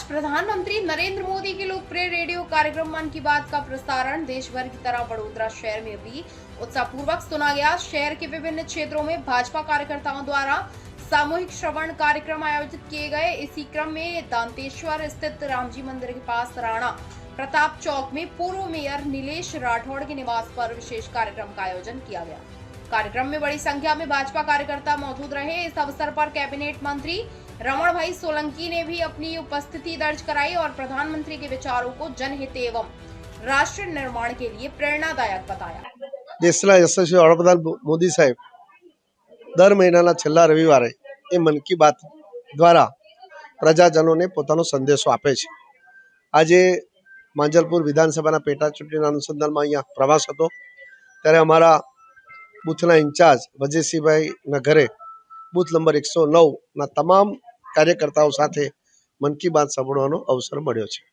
प्रधानमंत्री नरेंद्र मोदी के लोकप्रिय रेडियो कार्यक्रम मन की बात का प्रसारण देश भर की तरह बड़ोदरा शहर में भी उत्साहपूर्वक सुना गया। शहर के विभिन्न क्षेत्रों में भाजपा कार्यकर्ताओं द्वारा सामूहिक श्रवण कार्यक्रम आयोजित किए गए। इसी क्रम में दांतेश्वर स्थित रामजी मंदिर के पास राणा प्रताप चौक में पूर्व मेयर नीलेश राठौड़ के निवास पर विशेष कार्यक्रम का आयोजन किया गया। कार्यक्रम में बड़ी संख्या में भाजपा कार्यकर्ता मौजूद रहे। इस अवसर पर कैबिनेट मंत्री रमण भाई सोलंकी ने भी अपनी उपस्थिति दर्ज कराई और प्रधानमंत्री के विचारों को जनहित एवं राष्ट्र निर्माण के लिए प्रेरणादायक बताया। देशना यशस्वी वडाप्रधान मोदी साहेब दर महीनाना छेल्ला रविवारे ए मन की बात द्वारा प्रजाजनोने पोतानो संदेशो आपे छे। आजे માંજલપુર વિધાનસભાના પેટા ચૂંટણીના અનુસંધાનમાં અહીંયા પ્રવાસ હતો ત્યારે અમારા બૂથના ઇન્ચાર્જ વજયસિંહભાઈના ઘરે બૂથ નંબર 109 ના તમામ કાર્યકર્તાઓ સાથે મન કી બાત સાંભળવાનો અવસર મળ્યો છે।